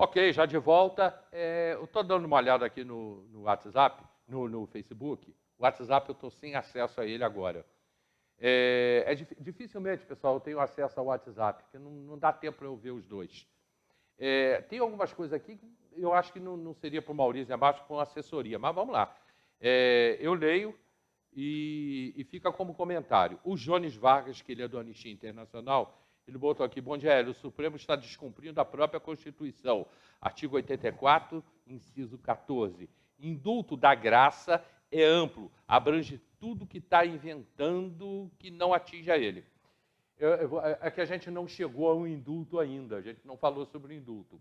Ok, já de volta. Eu estou dando uma olhada aqui no WhatsApp, no Facebook. O WhatsApp eu estou sem acesso a ele agora. Dificilmente, pessoal, eu tenho acesso ao WhatsApp, porque não dá tempo para eu ver os dois. Tem algumas coisas aqui que eu acho que não seria para o Maurício abaixo com assessoria, mas vamos lá. Eu leio e fica como comentário. O Jones Vargas, que ele é do Anistia Internacional, ele botou aqui: bom dia, Hélio, o Supremo está descumprindo a própria Constituição. Artigo 84, inciso 14. Indulto da graça é amplo, abrange tudo que está inventando que não atinja ele. É que a gente não chegou a um indulto ainda, a gente não falou sobre o indulto.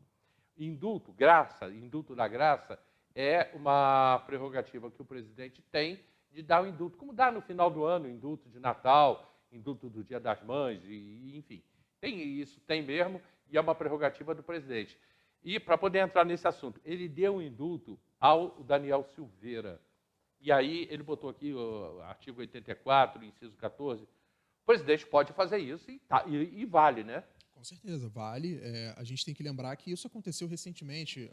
Indulto, graça, indulto da graça, é uma prerrogativa que o presidente tem de dar o indulto, como dá no final do ano, indulto de Natal, indulto do Dia das Mães, enfim. Isso tem mesmo, e é uma prerrogativa do presidente. E, para poder entrar nesse assunto, ele deu um indulto ao Daniel Silveira. E aí ele botou aqui o artigo 84, inciso 14. O presidente pode fazer isso e vale, né? Com certeza, vale. A gente tem que lembrar que isso aconteceu recentemente,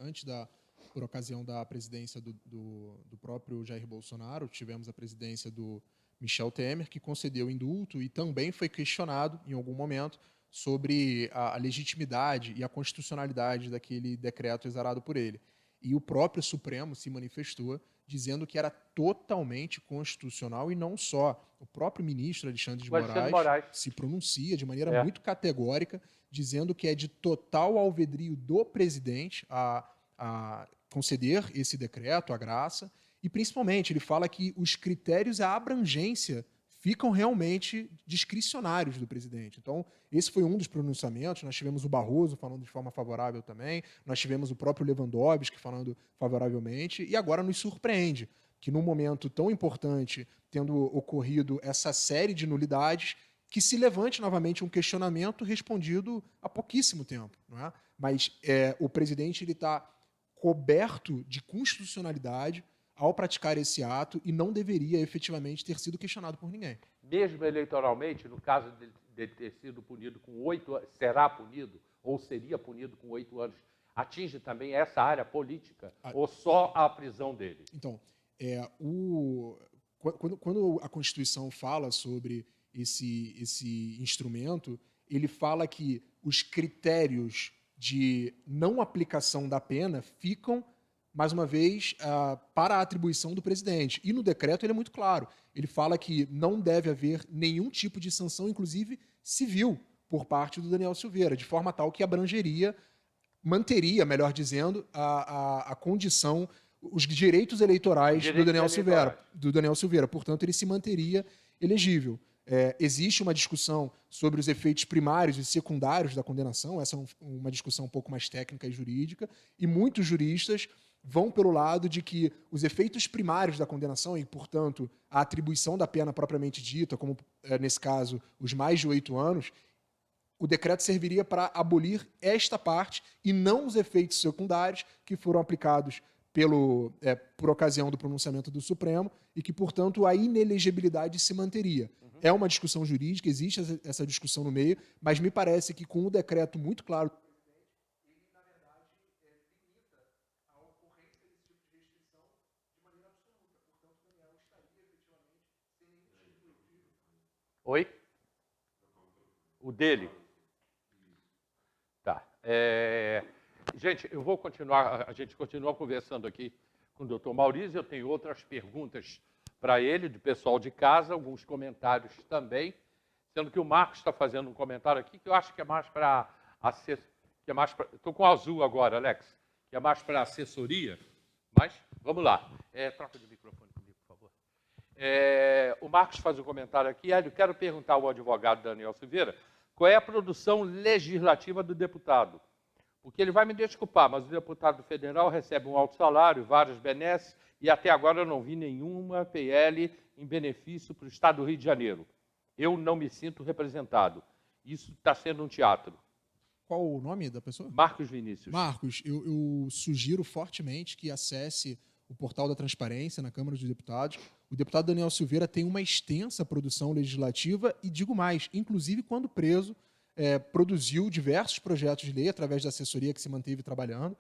por ocasião da presidência do próprio Jair Bolsonaro. Tivemos a presidência do Michel Temer, que concedeu indulto e também foi questionado, em algum momento, sobre a legitimidade e a constitucionalidade daquele decreto exarado por ele. E o próprio Supremo se manifestou dizendo que era totalmente constitucional, e não só. O próprio ministro Alexandre de Moraes se pronuncia de maneira muito categórica, dizendo que é de total alvedrio do presidente a conceder esse decreto, a graça, e principalmente ele fala que os critérios e a abrangência ficam realmente discricionários do presidente. Então, esse foi um dos pronunciamentos. Nós tivemos o Barroso falando de forma favorável também, nós tivemos o próprio Lewandowski falando favoravelmente, e agora nos surpreende que num momento tão importante, tendo ocorrido essa série de nulidades, que se levante novamente um questionamento respondido há pouquíssimo tempo. Não é? Mas o presidente está coberto de constitucionalidade ao praticar esse ato e não deveria efetivamente ter sido questionado por ninguém. Mesmo eleitoralmente, no caso de ter sido punido com 8 anos, será punido ou seria punido com 8 anos, atinge também essa área política ou só a prisão dele? Então, quando a Constituição fala sobre esse instrumento, ele fala que os critérios de não aplicação da pena ficam, mais uma vez, para a atribuição do presidente. E no decreto ele é muito claro. Ele fala que não deve haver nenhum tipo de sanção, inclusive civil, por parte do Daniel Silveira, de forma tal que manteria, melhor dizendo, a condição, os direitos eleitorais do Daniel Silveira. Portanto, ele se manteria elegível. Existe uma discussão sobre os efeitos primários e secundários da condenação. Essa é uma discussão um pouco mais técnica e jurídica, e muitos juristas vão pelo lado de que os efeitos primários da condenação e, portanto, a atribuição da pena propriamente dita, como nesse caso os mais de 8 anos, o decreto serviria para abolir esta parte e não os efeitos secundários que foram aplicados por ocasião do pronunciamento do Supremo e que, portanto, a inelegibilidade se manteria. É uma discussão jurídica, existe essa discussão no meio, mas me parece que com o decreto muito claro, ele, na verdade, limita a ocorrência desse tipo de restrição de maneira absoluta. Portanto, o Daniel estaria efetivamente sem nenhum tipo de... Oi? O dele? Tá. Gente, eu vou continuar, a gente continua conversando aqui com o doutor Maurício, eu tenho outras perguntas para ele, do pessoal de casa, alguns comentários também, sendo que o Marcos está fazendo um comentário aqui que eu acho que é mais para estou com o azul agora, Alex, que é mais para assessoria, mas vamos lá. Troca de microfone comigo, por favor. O Marcos faz um comentário aqui. Eu quero perguntar ao advogado Daniel Silveira qual é a produção legislativa do deputado. Porque ele vai me desculpar, mas o deputado federal recebe um alto salário, vários benesses, e até agora eu não vi nenhuma PL em benefício para o Estado do Rio de Janeiro. Eu não me sinto representado. Isso está sendo um teatro. Qual o nome da pessoa? Marcos Vinícius. Marcos, eu sugiro fortemente que acesse o portal da Transparência na Câmara dos Deputados. O deputado Daniel Silveira tem uma extensa produção legislativa e, digo mais, inclusive quando preso, produziu diversos projetos de lei através da assessoria que se manteve trabalhando,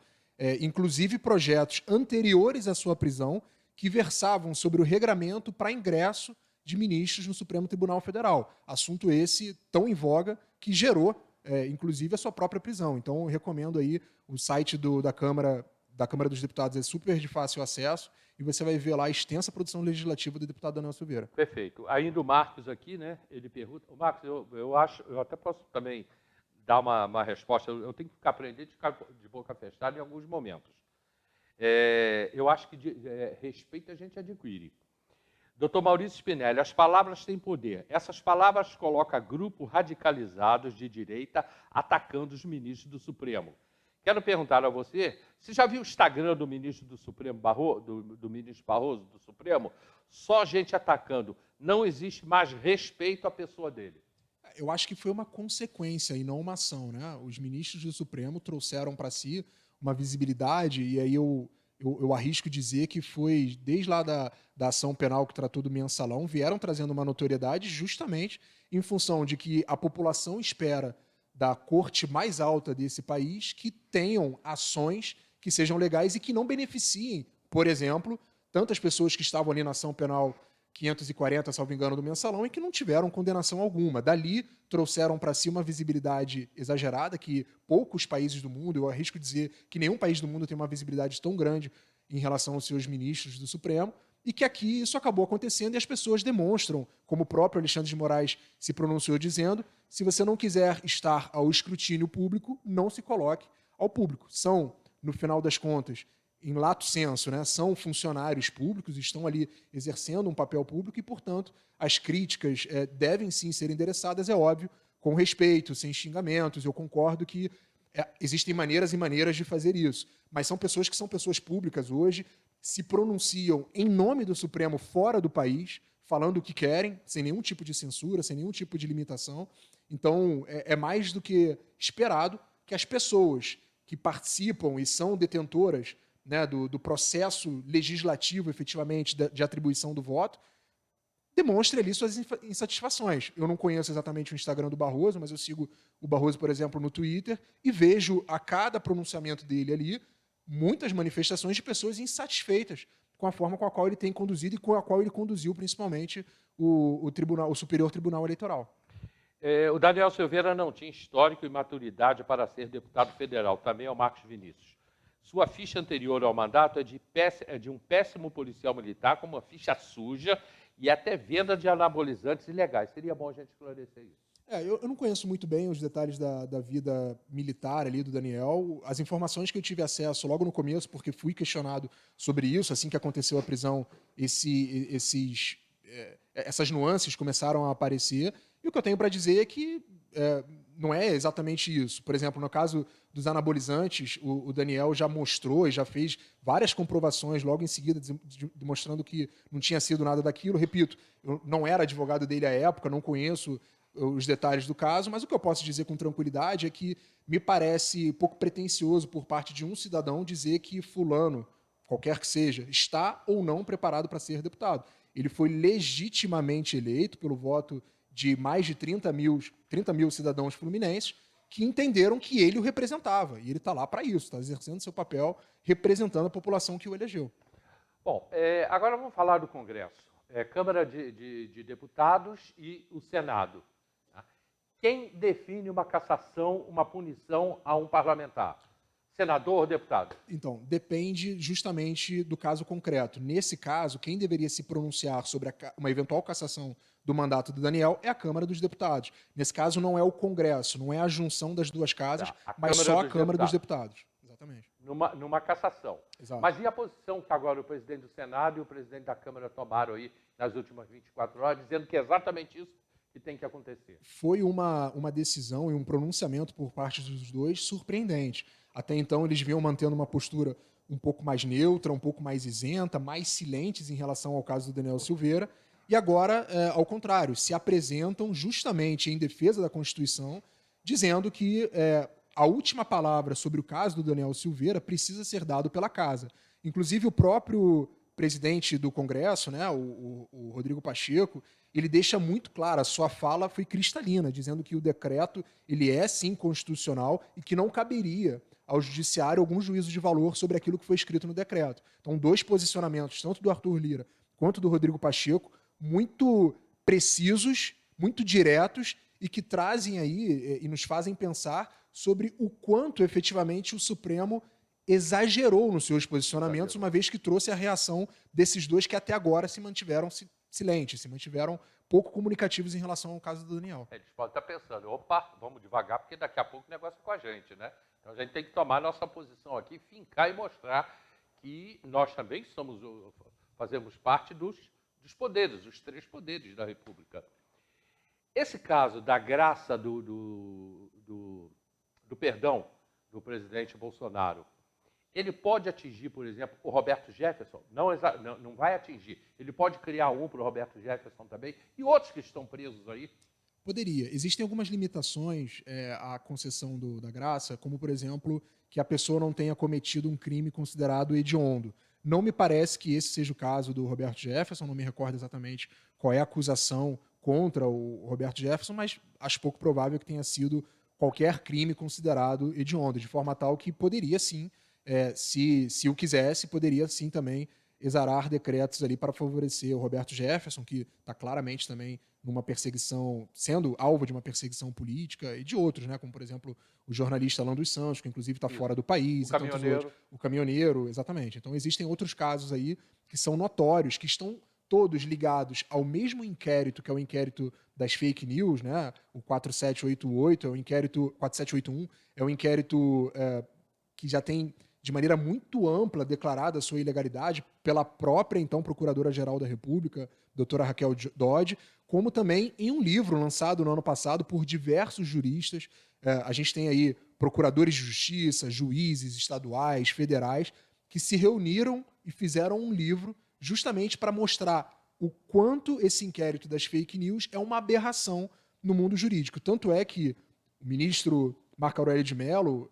inclusive projetos anteriores à sua prisão, que versavam sobre o regramento para ingresso de ministros no Supremo Tribunal Federal. Assunto esse tão em voga que gerou, inclusive, a sua própria prisão. Então, eu recomendo aí o site da Câmara dos Deputados, é super de fácil acesso, e você vai ver lá a extensa produção legislativa do deputado Daniel Silveira. Perfeito. Ainda o Marcos aqui, né? Ele pergunta... Marcos, eu acho, eu até posso também dar uma resposta. Eu tenho que aprender de ficar de boca fechada em alguns momentos. Eu acho que respeito a gente adquire. Dr. Maurício Spinelli, as palavras têm poder. Essas palavras colocam grupos radicalizados de direita atacando os ministros do Supremo. Quero perguntar a você já viu o Instagram do ministro do Supremo, do ministro Barroso, do Supremo? Só gente atacando. Não existe mais respeito à pessoa dele. Eu acho que foi uma consequência e não uma ação, né? Os ministros do Supremo trouxeram para si uma visibilidade, e aí eu arrisco dizer que foi, desde lá da ação penal que tratou do mensalão, vieram trazendo uma notoriedade justamente em função de que a população espera da corte mais alta desse país que tenham ações que sejam legais e que não beneficiem, por exemplo, tantas pessoas que estavam ali na ação penal 540, salvo engano, do mensalão, e que não tiveram condenação alguma. Dali, trouxeram para si uma visibilidade exagerada, que poucos países do mundo, eu arrisco dizer que nenhum país do mundo tem uma visibilidade tão grande em relação aos seus ministros do Supremo, e que aqui isso acabou acontecendo e as pessoas demonstram, como o próprio Alexandre de Moraes se pronunciou dizendo, se você não quiser estar ao escrutínio público, não se coloque ao público. São, no final das contas, em lato sensu, né, são funcionários públicos, estão ali exercendo um papel público e, portanto, as críticas devem sim ser endereçadas, é óbvio, com respeito, sem xingamentos. Eu concordo que existem maneiras e maneiras de fazer isso, mas são pessoas que são pessoas públicas hoje, se pronunciam em nome do Supremo fora do país, falando o que querem, sem nenhum tipo de censura, sem nenhum tipo de limitação. Então, é mais do que esperado que as pessoas que participam e são detentoras, né, do processo legislativo, efetivamente, de atribuição do voto, demonstre ali suas insatisfações. Eu não conheço exatamente o Instagram do Barroso, mas eu sigo o Barroso, por exemplo, no Twitter, e vejo a cada pronunciamento dele ali muitas manifestações de pessoas insatisfeitas com a forma com a qual ele tem conduzido e com a qual ele conduziu, principalmente, o Superior Tribunal Eleitoral. O Daniel Silveira não tinha histórico e maturidade para ser deputado federal. Também é o Marcos Vinícius. Sua ficha anterior ao mandato é de um péssimo policial militar, com uma ficha suja e até venda de anabolizantes ilegais. Seria bom a gente esclarecer isso. Eu não conheço muito bem os detalhes da vida militar ali do Daniel. As informações que eu tive acesso logo no começo, porque fui questionado sobre isso, assim que aconteceu a prisão, essas nuances começaram a aparecer. E o que eu tenho para dizer é que não é exatamente isso. Por exemplo, no caso dos anabolizantes, o Daniel já mostrou e já fez várias comprovações logo em seguida, demonstrando que não tinha sido nada daquilo. Repito, eu não era advogado dele à época, não conheço os detalhes do caso, mas o que eu posso dizer com tranquilidade é que me parece pouco pretensioso por parte de um cidadão dizer que fulano, qualquer que seja, está ou não preparado para ser deputado. Ele foi legitimamente eleito pelo voto de mais de 30 mil cidadãos fluminenses que entenderam que ele o representava. E ele está lá para isso, está exercendo seu papel, representando a população que o elegeu. Bom, agora vamos falar do Congresso. Câmara de Deputados e o Senado. Tá? Quem define uma cassação, uma punição a um parlamentar? Senador ou deputado? Então, depende justamente do caso concreto. Nesse caso, quem deveria se pronunciar sobre uma eventual cassação do mandato do Daniel é a Câmara dos Deputados. Nesse caso, não é o Congresso, não é a junção das duas casas, mas só a Câmara dos Deputados. Exatamente. Numa cassação. Exato. Mas e a posição que agora o presidente do Senado e o presidente da Câmara tomaram aí nas últimas 24 horas, dizendo que é exatamente isso que tem que acontecer? Foi uma decisão e um pronunciamento por parte dos dois surpreendente. Até então, eles vinham mantendo uma postura um pouco mais neutra, um pouco mais isenta, mais silentes em relação ao caso do Daniel Silveira. E agora, ao contrário, se apresentam justamente em defesa da Constituição, dizendo que a última palavra sobre o caso do Daniel Silveira precisa ser dado pela Casa. Inclusive, o próprio presidente do Congresso, né, o Rodrigo Pacheco, ele deixa muito claro, a sua fala foi cristalina, dizendo que o decreto ele é sim constitucional e que não caberia ao judiciário algum juízo de valor sobre aquilo que foi escrito no decreto. Então, dois posicionamentos, tanto do Arthur Lira quanto do Rodrigo Pacheco, muito precisos, muito diretos e que trazem aí e nos fazem pensar sobre o quanto efetivamente o Supremo exagerou nos seus posicionamentos, uma vez que trouxe a reação desses dois que até agora se mantiveram silentes, se mantiveram pouco comunicativos em relação ao caso do Daniel. Eles podem estar pensando, opa, vamos devagar, porque daqui a pouco o negócio é com a gente, né? Então a gente tem que tomar nossa posição aqui, fincar e mostrar que nós também fazemos parte dos poderes, dos três poderes da República. Esse caso da graça do perdão do presidente Bolsonaro, ele pode atingir, por exemplo, o Roberto Jefferson? Não vai atingir. Ele pode criar um para o Roberto Jefferson também e outros que estão presos aí? Poderia. Existem algumas limitações à concessão da graça, como, por exemplo, que a pessoa não tenha cometido um crime considerado hediondo. Não me parece que esse seja o caso do Roberto Jefferson, não me recordo exatamente qual é a acusação contra o Roberto Jefferson, mas acho pouco provável que tenha sido qualquer crime considerado hediondo, de forma tal que poderia sim, se o quisesse, poderia sim também exarar decretos ali para favorecer o Roberto Jefferson, que está claramente também numa perseguição, sendo alvo de uma perseguição política, e de outros, né, como, por exemplo, o jornalista Alan dos Santos, que inclusive está fora do país. O caminhoneiro. O caminhoneiro, exatamente. Então, existem outros casos aí que são notórios, que estão todos ligados ao mesmo inquérito, que é o inquérito das fake news, né? O 4788, é o inquérito 4781, é o inquérito que já tem de maneira muito ampla declarada a sua ilegalidade pela própria, então, Procuradora-Geral da República, doutora Raquel Dodge, como também em um livro lançado no ano passado por diversos juristas. A gente tem aí procuradores de justiça, juízes estaduais, federais, que se reuniram e fizeram um livro justamente para mostrar o quanto esse inquérito das fake news é uma aberração no mundo jurídico. Tanto é que o ministro Marco Aurélio de Mello,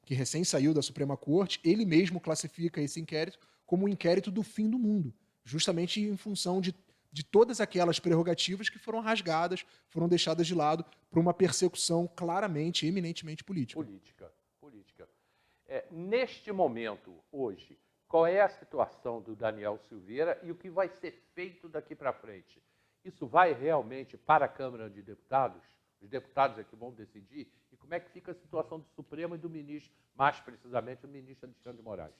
que recém saiu da Suprema Corte, ele mesmo classifica esse inquérito como um inquérito do fim do mundo, justamente em função de todas aquelas prerrogativas que foram rasgadas, foram deixadas de lado por uma persecução claramente, eminentemente política. Política. Neste momento, hoje, qual é a situação do Daniel Silveira e o que vai ser feito daqui para frente? Isso vai realmente para a Câmara de Deputados? Os deputados é que vão decidir? E como é que fica a situação do Supremo e do ministro, mais precisamente, o ministro Alexandre de Moraes?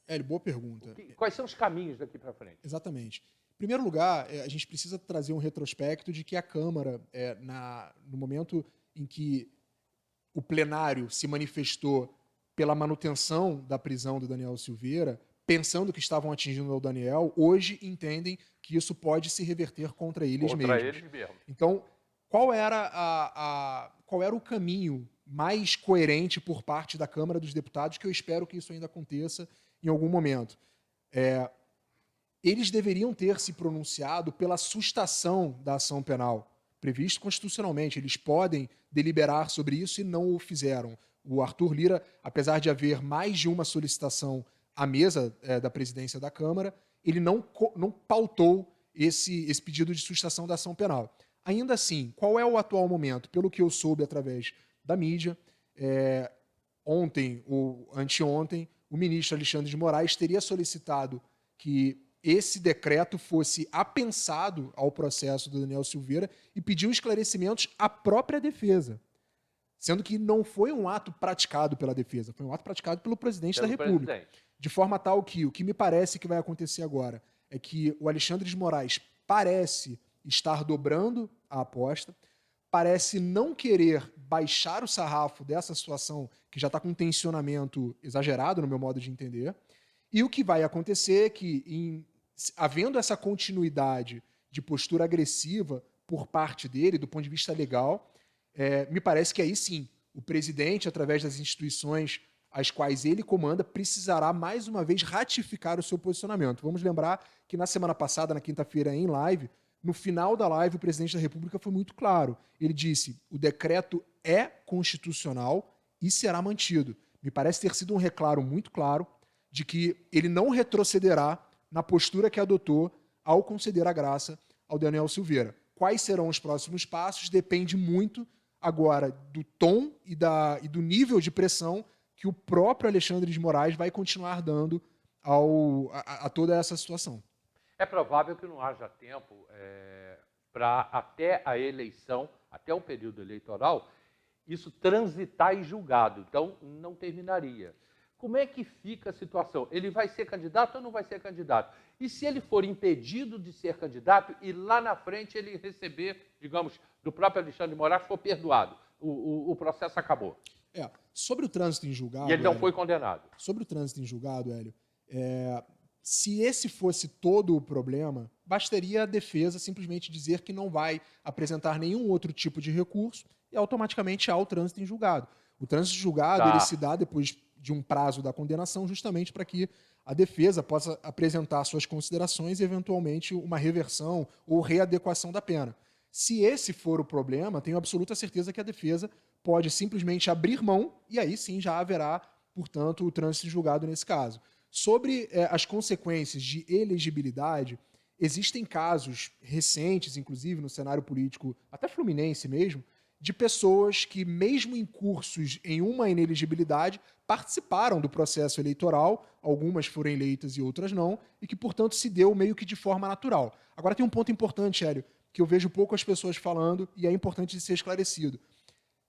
Hélio, boa pergunta. Quais são os caminhos daqui para frente? Exatamente. Em primeiro lugar, a gente precisa trazer um retrospecto de que a Câmara, no momento em que o plenário se manifestou pela manutenção da prisão do Daniel Silveira, pensando que estavam atingindo o Daniel, hoje entendem que isso pode se reverter contra eles mesmos. Então, qual era o caminho mais coerente por parte da Câmara dos Deputados, que eu espero que isso ainda aconteça em algum momento? Eles deveriam ter se pronunciado pela sustação da ação penal, previsto constitucionalmente. Eles podem deliberar sobre isso e não o fizeram. O Arthur Lira, apesar de haver mais de uma solicitação à mesa da presidência da Câmara, ele não pautou esse pedido de sustação da ação penal. Ainda assim, qual é o atual momento? Pelo que eu soube através da mídia, ontem ou anteontem, o ministro Alexandre de Moraes teria solicitado que esse decreto fosse apensado ao processo do Daniel Silveira e pediu esclarecimentos à própria defesa, sendo que não foi um ato praticado pela defesa, foi um ato praticado pelo presidente da República. De forma tal que o que me parece que vai acontecer agora é que o Alexandre de Moraes parece estar dobrando a aposta, parece não querer baixar o sarrafo dessa situação que já está com um tensionamento exagerado, no meu modo de entender, e o que vai acontecer é que, havendo essa continuidade de postura agressiva por parte dele, do ponto de vista legal, me parece que aí sim, o presidente, através das instituições às quais ele comanda, precisará mais uma vez ratificar o seu posicionamento. Vamos lembrar que na semana passada, na quinta-feira, em live, no final da live, o presidente da República foi muito claro. Ele disse: o decreto é constitucional e será mantido. Me parece ter sido um reclaro muito claro de que ele não retrocederá na postura que adotou ao conceder a graça ao Daniel Silveira. Quais serão os próximos passos depende muito agora do tom e do nível de pressão que o próprio Alexandre de Moraes vai continuar dando a toda essa situação. É provável que não haja tempo para até a eleição, até o período eleitoral, isso transitar em julgado. Então, não terminaria. Como é que fica a situação? Ele vai ser candidato ou não vai ser candidato? E se ele for impedido de ser candidato e lá na frente ele receber, digamos, do próprio Alexandre de Moraes, for perdoado? O processo acabou. Sobre o trânsito em julgado... E ele não foi condenado. Sobre o trânsito em julgado, Hélio, se esse fosse todo o problema, bastaria a defesa simplesmente dizer que não vai apresentar nenhum outro tipo de recurso e automaticamente há o trânsito em julgado. O trânsito em julgado ele se dá depois de um prazo da condenação justamente para que a defesa possa apresentar suas considerações e, eventualmente, uma reversão ou readequação da pena. Se esse for o problema, tenho absoluta certeza que a defesa pode simplesmente abrir mão e aí sim já haverá, portanto, o trânsito em julgado nesse caso. Sobre as consequências de elegibilidade, existem casos recentes, inclusive no cenário político, até fluminense mesmo, de pessoas que, mesmo incursos em uma inelegibilidade, participaram do processo eleitoral, algumas foram eleitas e outras não, e que, portanto, se deu meio que de forma natural. Agora tem um ponto importante, Hélio, que eu vejo poucas pessoas falando e é importante de ser esclarecido.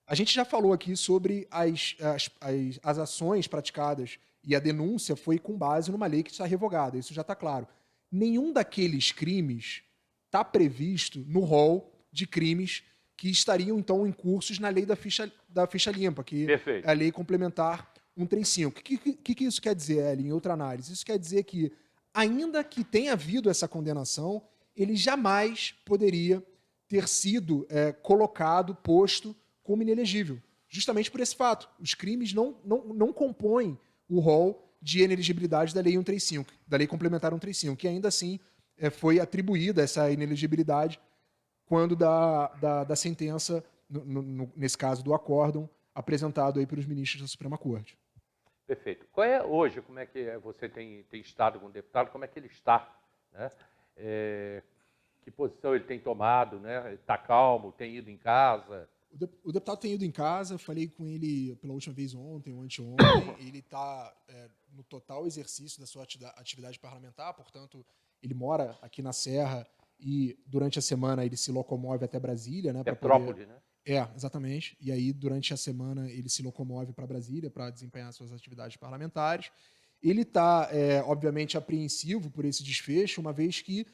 A gente já falou aqui sobre as ações praticadas e a denúncia foi com base numa lei que está revogada, isso já está claro. Nenhum daqueles crimes está previsto no rol de crimes que estariam, então, incursos na lei da ficha limpa, que Perfeito. é a lei complementar 135. O que isso quer dizer, Eli, em outra análise? Isso quer dizer que, ainda que tenha havido essa condenação, ele jamais poderia ter sido posto como inelegível, justamente por esse fato. Os crimes não compõem o rol de inelegibilidade da Lei 135, da Lei Complementar 135, que ainda assim foi atribuída essa inelegibilidade quando da sentença, nesse caso do acórdão, apresentado aí pelos ministros da Suprema Corte. Perfeito. Qual é hoje, como é que você tem estado com o deputado, como é que ele está? Né? Que posição ele tem tomado? Né? Está calmo, tem ido em casa? O deputado tem ido em casa, falei com ele pela última vez ontem ou anteontem, ele está no total exercício da sua atividade parlamentar, portanto, ele mora aqui na Serra e durante a semana ele se locomove até Brasília. Né, Petrópolis, né? Exatamente. E aí, durante a semana, ele se locomove para Brasília para desempenhar suas atividades parlamentares. Ele está, obviamente, apreensivo por esse desfecho, uma vez que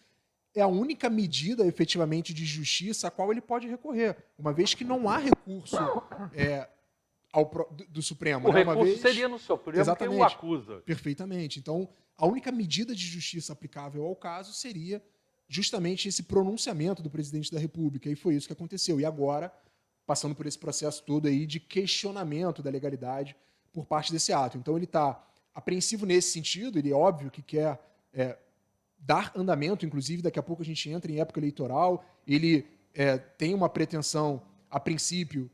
é a única medida, efetivamente, de justiça a qual ele pode recorrer, uma vez que não há recurso do Supremo. O recurso seria no Supremo, exatamente, que o acusa. Perfeitamente. Então, a única medida de justiça aplicável ao caso seria justamente esse pronunciamento do presidente da República, e foi isso que aconteceu. E agora, passando por esse processo todo aí de questionamento da legalidade por parte desse ato. Então, ele está apreensivo nesse sentido, ele é óbvio que quer dar andamento, inclusive daqui a pouco a gente entra em época eleitoral, ele tem uma pretensão, a princípio,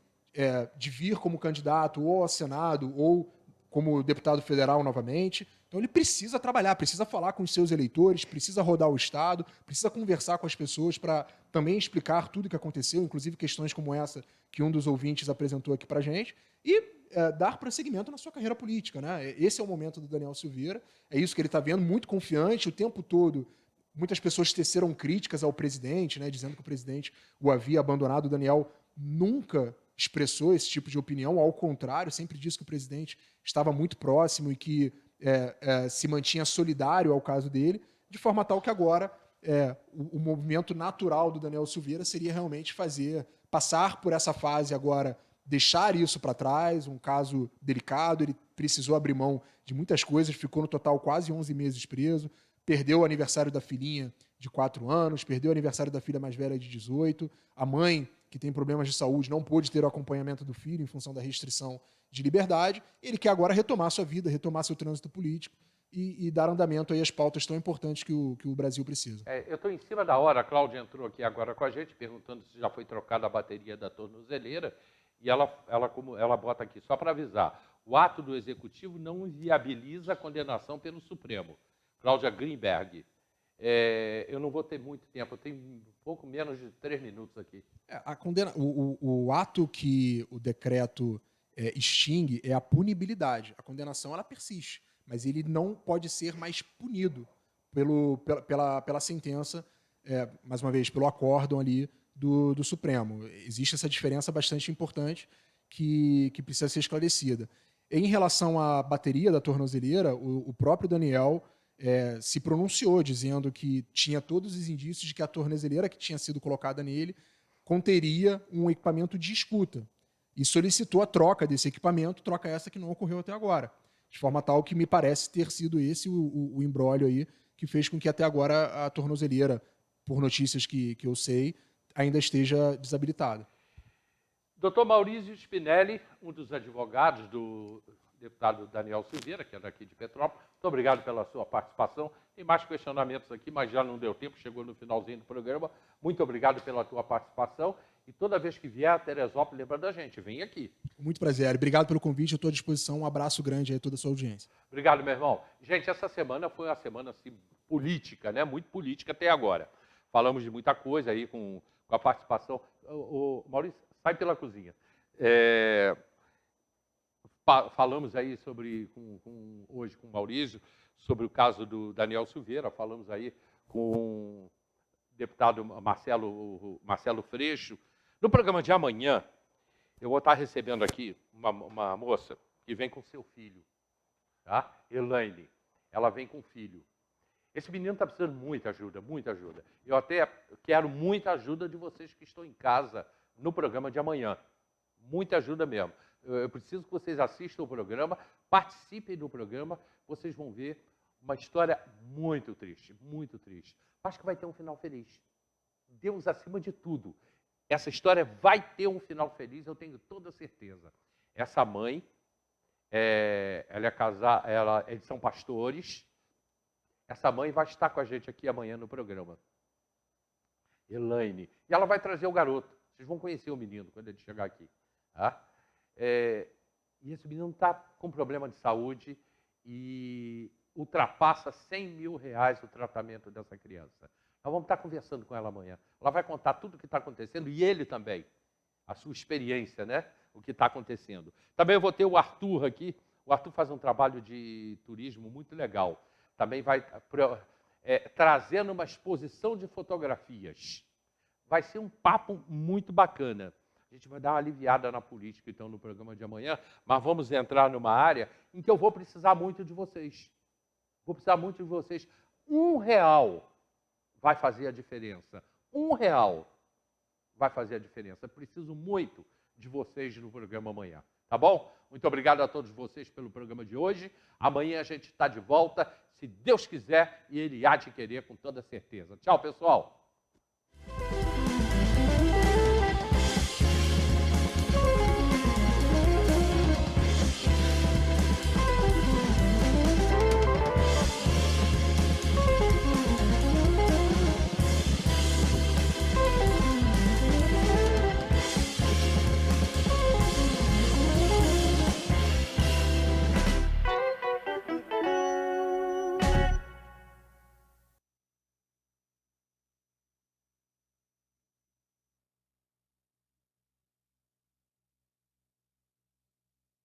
de vir como candidato ou ao Senado ou como deputado federal novamente. Então ele precisa trabalhar, precisa falar com os seus eleitores, precisa rodar o Estado, precisa conversar com as pessoas para também explicar tudo o que aconteceu, inclusive questões como essa que um dos ouvintes apresentou aqui para a gente, e dar prosseguimento na sua carreira política. Né? Esse é o momento do Daniel Silveira, é isso que ele está vendo, muito confiante, o tempo todo. Muitas pessoas teceram críticas ao presidente, né, dizendo que o presidente o havia abandonado. O Daniel nunca expressou esse tipo de opinião, ao contrário, sempre disse que o presidente estava muito próximo e que se mantinha solidário ao caso dele, de forma tal que agora o movimento natural do Daniel Silveira seria realmente passar por essa fase agora, deixar isso para trás, um caso delicado, ele precisou abrir mão de muitas coisas, ficou no total quase 11 meses preso, perdeu o aniversário da filhinha de 4 anos, perdeu o aniversário da filha mais velha de 18, a mãe, que tem problemas de saúde, não pôde ter o acompanhamento do filho em função da restrição de liberdade. Ele quer agora retomar sua vida, retomar seu trânsito político e dar andamento aí às pautas tão importantes que o Brasil precisa. Eu estou em cima da hora, a Cláudia entrou aqui agora com a gente, perguntando se já foi trocada a bateria da tornozeleira, e ela bota aqui, só para avisar, o ato do Executivo não inviabiliza a condenação pelo Supremo. Cláudia Greenberg. Eu não vou ter muito tempo, eu tenho um pouco menos de 3 minutos aqui. O ato que o decreto extingue é a punibilidade. A condenação ela persiste, mas ele não pode ser mais punido pela sentença, mais uma vez, pelo acórdão ali do Supremo. Existe essa diferença bastante importante que precisa ser esclarecida. Em relação à bateria da tornozeleira, o próprio Daniel se pronunciou dizendo que tinha todos os indícios de que a tornozeleira que tinha sido colocada nele conteria um equipamento de escuta e solicitou a troca desse equipamento, troca essa que não ocorreu até agora, de forma tal que me parece ter sido esse o imbróglio aí que fez com que até agora a tornozeleira, por notícias que eu sei, ainda esteja desabilitada. Doutor Maurício Spinelli, um dos advogados do deputado Daniel Silveira, que é daqui de Petrópolis. Muito obrigado pela sua participação. Tem mais questionamentos aqui, mas já não deu tempo, chegou no finalzinho do programa. Muito obrigado pela tua participação. E toda vez que vier a Teresópolis, lembra da gente, vem aqui. Muito prazer. Obrigado pelo convite, eu estou à disposição. Um abraço grande aí a toda a sua audiência. Obrigado, meu irmão. Gente, essa semana foi uma semana assim, política, né? Muito política até agora. Falamos de muita coisa aí com a participação. O Maurício, sai pela cozinha. Falamos aí hoje com o Maurício sobre o caso do Daniel Silveira, falamos aí com o deputado Marcelo Freixo. No programa de amanhã, eu vou estar recebendo aqui uma moça que vem com seu filho, tá? Elaine. Ela vem com o filho. Esse menino está precisando de muita ajuda, muita ajuda. Eu até quero muita ajuda de vocês que estão em casa no programa de amanhã. Muita ajuda mesmo. Eu preciso que vocês assistam o programa, participem do programa, vocês vão ver uma história muito triste, mas que vai ter um final feliz. Deus acima de tudo. Essa história vai ter um final feliz, eu tenho toda certeza. Essa mãe, eles são pastores. Essa mãe vai estar com a gente aqui amanhã no programa. Elaine. E ela vai trazer o garoto. Vocês vão conhecer o menino quando ele chegar aqui. Tá? E esse menino está com problema de saúde e ultrapassa R$100 mil o tratamento dessa criança. Nós vamos estar conversando com ela amanhã. Ela vai contar tudo o que está acontecendo e ele também, a sua experiência, né? O que está acontecendo. Também eu vou ter o Arthur aqui. O Arthur faz um trabalho de turismo muito legal. Também vai trazendo uma exposição de fotografias. Vai ser um papo muito bacana. A gente vai dar uma aliviada na política, então, no programa de amanhã, mas vamos entrar numa área em que eu vou precisar muito de vocês. Vou precisar muito de vocês. R$1 vai fazer a diferença. R$1 vai fazer a diferença. Preciso muito de vocês no programa amanhã. Tá bom? Muito obrigado a todos vocês pelo programa de hoje. Amanhã a gente está de volta, se Deus quiser, e Ele há de querer com toda certeza. Tchau, pessoal!